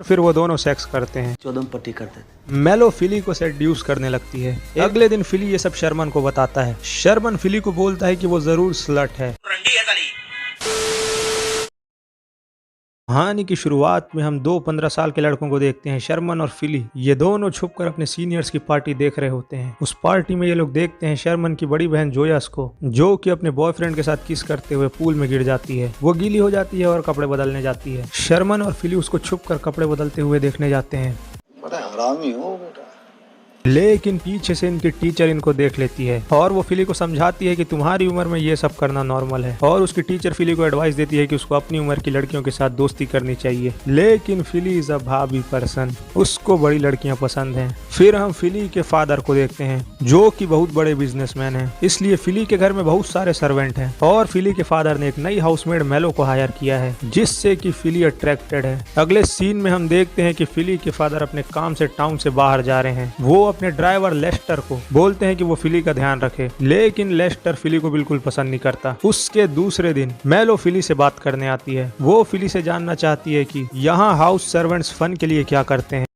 फिर वो दोनों सेक्स करते हैं। चौदम पट्टी करते थे। मेलो फिली को सेड्यूस करने लगती है। अगले दिन फिली ये सब शर्मन को बताता है। शर्मन फिली को बोलता है कि वो जरूर स्लट है। कहानी की शुरुआत में हम दो 15 साल के लड़कों को देखते हैं। शर्मन और फिली ये दोनों छुपकर अपने सीनियर्स की पार्टी देख रहे होते हैं। उस पार्टी में ये लोग देखते हैं शर्मन की बड़ी बहन जोयास को, जो कि अपने बॉयफ्रेंड के साथ किस करते हुए पूल में गिर जाती है। वो गीली हो जाती है और कपड़े बदलने जाती है। शर्मन और फिली उसको छुपकर कपड़े बदलते हुए देखने जाते हैं। बड़ा हरामी हो बेटा। लेकिन पीछे से इनकी टीचर इनको देख लेती है और वो फिली को समझाती है कि तुम्हारी उम्र में ये सब करना नॉर्मल है। और उसकी टीचर फिली को एडवाइस देती है कि उसको अपनी उम्र की लड़कियों के साथ दोस्ती करनी चाहिए। लेकिन फिली इज अ भाभी पर्सन, उसको बड़ी लड़कियां पसंद हैं। फिर हम फिली के फादर को देखते हैं, जो कि बहुत बड़े बिजनेसमैन हैं। इसलिए फिली के घर में बहुत सारे सर्वेंट हैं और फिली के फादर ने एक नई हाउसमेड मेलो को हायर किया है, जिससे कि फिली अट्रैक्टेड है। अगले सीन में हम देखते हैं कि फिली के फादर अपने काम से टाउन से बाहर जा रहे हैं। वो अपने ड्राइवर लेस्टर को बोलते हैं कि वो फिली का ध्यान रखे, लेकिन लेस्टर फिली को बिल्कुल पसंद नहीं करता। उसके दूसरे दिन मेलो फिली से बात करने आती है। वो फिली से जानना चाहती है कि यहाँ हाउस सर्वेंट्स फन के लिए क्या करते हैं।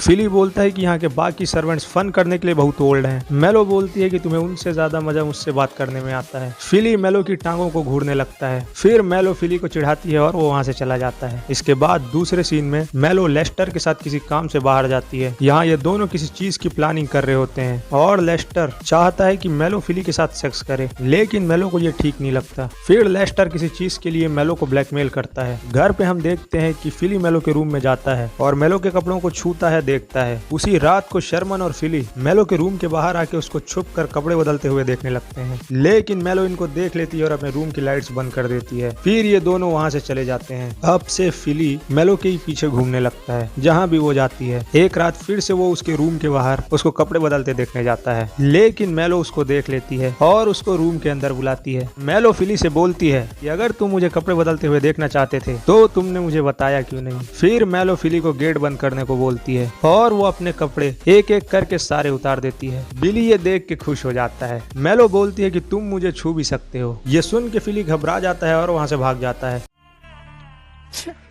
फिली बोलता है कि यहाँ के बाकी सर्वेंट्स फन करने के लिए बहुत ओल्ड हैं। मेलो बोलती है कि तुम्हें उनसे ज्यादा मजा मुझसे बात करने में आता है। फिली मेलो की टांगों को घूरने लगता है। फिर मेलो फिली को चिढ़ाती है और वो वहाँ से चला जाता है। इसके बाद दूसरे सीन में मेलो लेस्टर के साथ किसी काम से बाहर जाती है। यहाँ ये दोनों किसी चीज की प्लानिंग कर रहे होते हैं और लेस्टर चाहता है कि मेलो फिली के साथ सेक्स करे, लेकिन मेलो को ये ठीक नहीं लगता। फिर लेस्टर किसी चीज के लिए मेलो को ब्लैकमेल करता है। घर पे हम देखते हैं कि फिली मेलो के रूम में जाता है और मेलो के कपड़ों को छूता है, देखता है। उसी रात को शर्मन और फिली मेलो के रूम के बाहर आके उसको छुपकर कपड़े बदलते हुए देखने लगते हैं, लेकिन मेलो इनको देख लेती है और अपने रूम की लाइट्स बंद कर देती है। फिर ये दोनों वहाँ से चले जाते हैं। अब से फिली मेलो के ही पीछे घूमने लगता है जहाँ भी वो जाती है। एक रात फिर से वो उसके रूम के बाहर उसको कपड़े बदलते देखने जाता है, लेकिन मेलो उसको देख लेती है और उसको रूम के अंदर बुलाती है। मेलो फिली से बोलती है कि अगर तुम मुझे कपड़े बदलते हुए देखना चाहते थे तो तुमने मुझे बताया क्यों नहीं। फिर मेलो फिली को गेट बंद करने को बोलती है और वो अपने कपड़े एक एक करके सारे उतार देती है। बिली ये देख के खुश हो जाता है। मेलो बोलती है कि तुम मुझे छू भी सकते हो। ये सुन के फिली घबरा जाता है और वहाँ से भाग जाता है।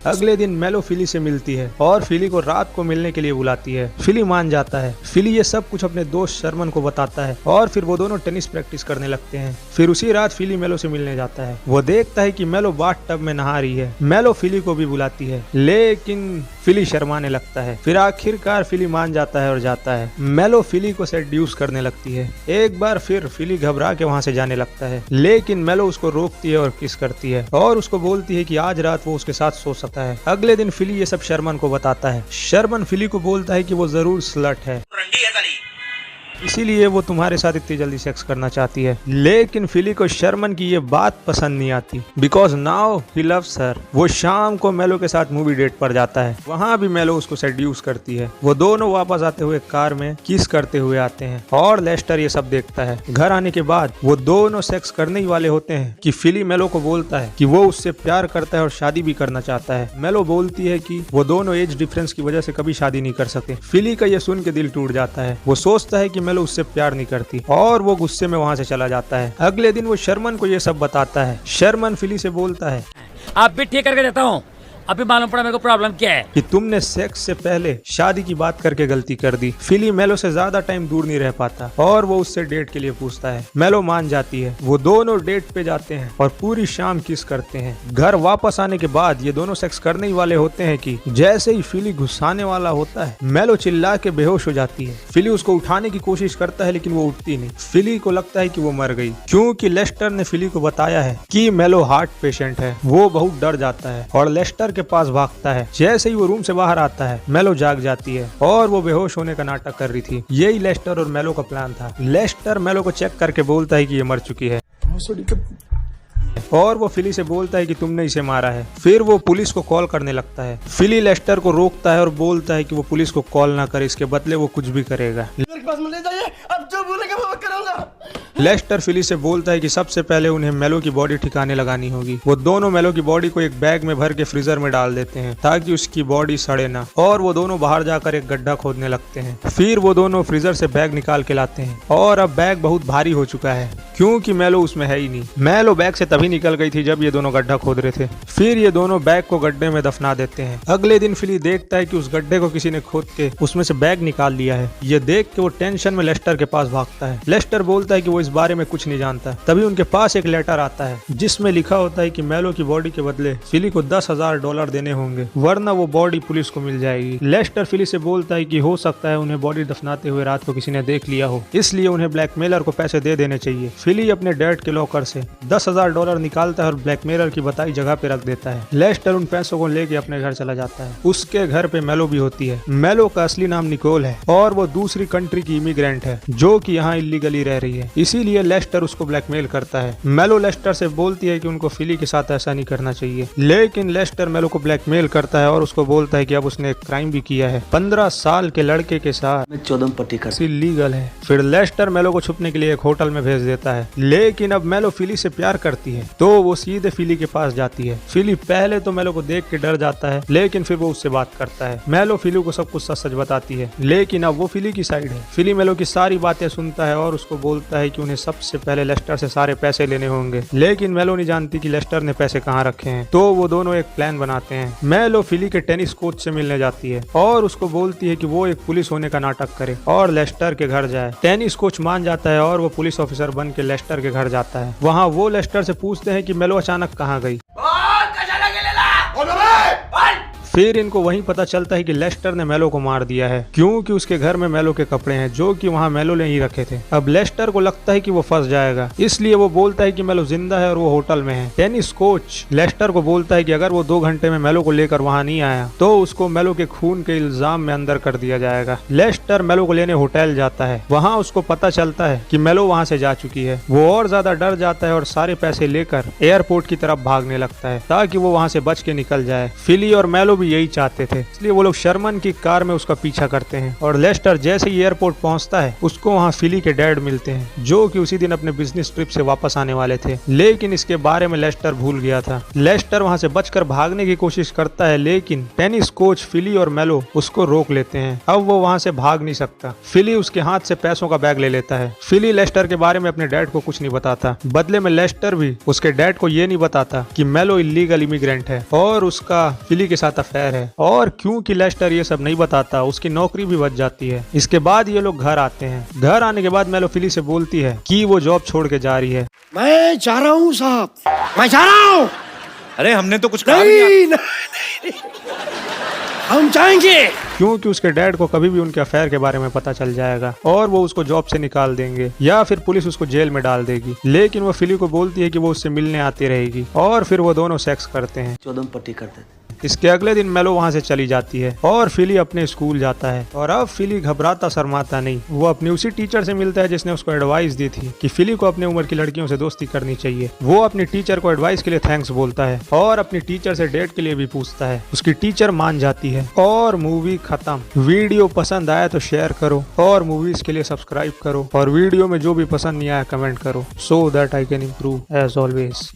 अगले दिन मेलो फिली से मिलती है और फिली को रात को मिलने के लिए बुलाती है। फिली मान जाता है। फिली ये सब कुछ अपने दोस्त शर्मन को बताता है और फिर वो दोनों टेनिस प्रैक्टिस करने लगते हैं। फिर उसी रात फिली मेलो से मिलने जाता है। वो देखता है कि मेलो बाथ टब में नहा रही है। मेलो फिली को भी बुलाती है, लेकिन फिली शर्माने लगता है। फिर आखिरकार फिली मान जाता है और जाता है। मेलो फिली को सेड्यूस करने लगती है। एक बार फिर फिली घबरा के वहाँ से जाने लगता है, लेकिन मेलो उसको रोकती है और किस करती है और उसको बोलती है कि आज रात वो उसके साथ सो सकता है। अगले दिन फिली ये सब शर्मन को बताता है। शर्मन फिली को बोलता है कि वो जरूर स्लट है, इसीलिए वो तुम्हारे साथ इतनी जल्दी सेक्स करना चाहती है। लेकिन फिली को शर्मन की ये बात पसंद नहीं आती, because now he loves her. वो शाम को मेलो के साथ मूवी डेट पर जाता है। वहाँ भी मेलो उसको सेड्यूस करती है। वो दोनों वापस आते हुए कार में किस करते हुए आते हैं और लेस्टर ये सब देखता है। घर आने के बाद वो दोनों सेक्स करने ही वाले होते हैं कि फिली मेलो को बोलता है कि वो उससे प्यार करता है और शादी भी करना चाहता है। मेलो बोलती है कि वो दोनों एज डिफरेंस की वजह से कभी शादी नहीं कर सकते। फिली का ये सुन के दिल टूट जाता है। वो सोचता है कि मेलो उससे प्यार नहीं करती और वो गुस्से में वहाँ से चला जाता है। अगले दिन वो शर्मन को ये सब बताता है। शर्मन फिली से बोलता है, आप भी ठीक करके देता हूँ, अभी मालूम पड़ा मेरे को प्रॉब्लम क्या है कि तुमने सेक्स से पहले शादी की बात करके गलती कर दी। फिली मेलो से ज्यादा टाइम दूर नहीं रह पाता और वो उससे डेट के लिए पूछता है। मेलो मान जाती है। वो दोनों डेट पे जाते हैं और पूरी शाम किस करते हैं। घर वापस आने के बाद ये दोनों सेक्स करने ही वाले होते हैं कि जैसे ही फिली घुसाने वाला होता है, मेलो चिल्ला के बेहोश हो जाती है। फिली उसको उठाने की कोशिश करता है, लेकिन वो उठती नहीं। फिली को लगता है कि वो मर गई, क्योंकि लेस्टर ने फिली को बताया है कि मेलो हार्ट पेशेंट है। वो बहुत डर जाता है और लेस्टर के पास भागता है। जैसे ही वो रूम से बाहर आता है, मेलो जाग जाती है और वो बेहोश होने का नाटक कर रही थी। यही लेस्टर और मेलो का प्लान था। लेस्टर मेलो को चेक करके बोलता है कि ये मर चुकी है और वो फिली से बोलता है कि तुमने इसे मारा है। फिर वो पुलिस को कॉल करने लगता है। फिली लेस्टर को रोकता है और बोलता है कि वो पुलिस को कॉल ना करे, इसके बदले वो कुछ भी करेगा। अब जो बोलेगा वो करूंगा। लेस्टर फिली से बोलता है कि सबसे पहले उन्हें मेलो की बॉडी ठिकाने लगानी होगी। वो दोनों मेलो की बॉडी को एक बैग में भर के फ्रीजर में डाल देते हैं ताकि उसकी बॉडी सड़े ना, और वो दोनों बाहर जाकर एक गड्ढा खोदने लगते हैं। फिर वो दोनों फ्रीजर से बैग निकाल के लाते हैं और अब बैग बहुत भारी हो चुका है क्योंकि मेलो उसमें है ही नहीं। मेलो बैग से तभी तभी निकल गई थी जब ये दोनों गड्ढा खोद रहे थे। फिर ये दोनों बैग को गड्ढे में दफना देते हैं। अगले दिन फिली देखता है कि उस गड्ढे को किसी ने खोद के उसमें से बैग निकाल लिया है। ये देख के वो टेंशन में लेस्टर के पास भागता है। लेस्टर बोलता है कि वो इस बारे में कुछ नहीं जानता। तभी उनके पास एक लेटर आता है जिसमें लिखा होता है कि मेलो की बॉडी के बदले फिली को $10,000 देने होंगे, वरना वो बॉडी पुलिस को मिल जाएगी। लेस्टर फिली से बोलता है कि हो सकता है उन्हें बॉडी दफनाते हुए रात को किसी ने देख लिया हो, इसलिए उन्हें ब्लैकमेलर को पैसे दे देने चाहिए। फिली अपने डैड के लॉकर से $10,000 निकालता है और ब्लैकमेलर की बताई जगह पे रख देता है। लेस्टर उन पैसों को लेके अपने घर चला जाता है। उसके घर पे मेलो भी होती है। मेलो का असली नाम निकोल है और वो दूसरी कंट्री की इमिग्रेंट है जो कि यहाँ इलीगली रह रही है, इसीलिए लेस्टर उसको ब्लैकमेल करता है। मेलो लेस्टर से बोलती है कि उनको फिली के साथ ऐसा नहीं करना चाहिए, लेकिन लेस्टर मेलो को ब्लैकमेल करता है और उसको बोलता है कि अब उसने एक क्राइम भी किया है, 15 साल के लड़के के साथ चौदम पट्टी कर इलीगल है। फिर लेस्टर मेलो को छुपने के लिए एक होटल में भेज देता है, लेकिन अब मेलो फिली से प्यार करती है तो वो सीधे फिली के पास जाती है। फिली पहले तो मेलो को देख के डर जाता है, लेकिन फिर वो उससे बात करता है। मेलो फिली को सब कुछ सच सच बताती है, लेकिन अब वो फिली की साइड है। फिली मेलो की सारी बातें सुनता है और उसको बोलता है कि उन्हें सबसे पहले लेस्टर से सारे पैसे लेने होंगे, लेकिन मेलो नहीं जानती कि लेस्टर ने पैसे कहाँ रखे हैं। तो वो दोनों एक प्लान बनाते हैं। मेलो फिली के टेनिस कोच से मिलने जाती है और उसको बोलती है कि वो एक पुलिस होने का नाटक करे और लेस्टर के घर जाए। टेनिस कोच मान जाता है और वो पुलिस ऑफिसर बन के लेस्टर के घर जाता है। वहाँ वो लेस्टर से पूछते हैं कि मेलो अचानक कहाँ गई। फिर इनको वहीं पता चलता है कि लेस्टर ने मेलो को मार दिया है, क्योंकि उसके घर में मेलो के कपड़े हैं जो कि वहाँ मेलो ने ही रखे थे। अब लेस्टर को लगता है कि वो फंस जाएगा, इसलिए वो बोलता है कि मेलो जिंदा है और वो होटल में है। टेनिस कोच लेस्टर को बोलता है कि अगर वो 2 घंटे में मेलो को लेकर वहाँ नहीं आया तो उसको मेलो के खून के इल्जाम में अंदर कर दिया जाएगा। लेस्टर मेलो को लेने होटल जाता है। वहाँ उसको पता चलता है कि मेलो वहाँ से जा चुकी है। वो और ज्यादा डर जाता है और सारे पैसे लेकर एयरपोर्ट की तरफ भागने लगता है ताकि वो वहाँ से बच के निकल जाए। फिली और मेलो भी यही चाहते थे, इसलिए वो लोग शर्मन की कार में उसका पीछा करते हैं और लेस्टर जैसे ही एयरपोर्ट पहुंचता है उसको वहां फिली के डैड मिलते हैं जो कि उसी दिन अपने बिजनेस ट्रिप से वापस आने वाले थे, लेकिन इसके बारे में लेस्टर भूल गया था। लेस्टर वहां से बचकर भागने की कोशिश करता है, लेकिन टेनिस कोच फिली और मेलो उसको रोक लेते हैं। अब वो वहां से भाग नहीं सकता। फिली उसके हाथ से पैसों का बैग ले लेता है। फिली लेस्टर के बारे में अपने डैड को कुछ नहीं बताता, बदले में लेस्टर भी उसके डैड को ये नहीं बताता कि मेलो इलीगल इमिग्रेंट है और उसका फिली के साथ अफेयर है। और क्योंकि लेस्टर ये सब नहीं बताता, उसकी नौकरी भी बच जाती है। इसके बाद ये लोग घर आते हैं। घर आने के बाद मेलो फिली से बोलती है कि वो जॉब छोड़ के जा रही है। मैं जा रहा हूँ साहब, मैं जा रहा हूँ। अरे हमने तो कुछ कहा नहीं, हम जाएंगे, क्योंकि उसके डैड को कभी भी उनके अफेयर के बारे में पता चल जाएगा और वो उसको जॉब से निकाल देंगे या फिर पुलिस उसको जेल में डाल देगी। लेकिन वो फिली को बोलती है कि वो उससे मिलने आती रहेगी और फिर वो दोनों सेक्स करते हैं। चौदम पट्टी कर देते। इसके अगले दिन मेलो वहाँ से चली जाती है और फिली अपने स्कूल जाता है। और अब फिली घबराता शर्माता नहीं, वो अपनी उसी टीचर से मिलता है जिसने उसको एडवाइस दी थी कि फिली को अपने उम्र की लड़कियों से दोस्ती करनी चाहिए। वो अपनी टीचर को एडवाइस के लिए थैंक्स बोलता है और अपनी टीचर से डेट के लिए भी पूछता है। उसकी टीचर मान जाती है और मूवी खत्म। वीडियो पसंद आया तो शेयर करो और मूवीज के लिए सब्सक्राइब करो और वीडियो में जो भी पसंद नहीं आया कमेंट करो, so that I can improve as always.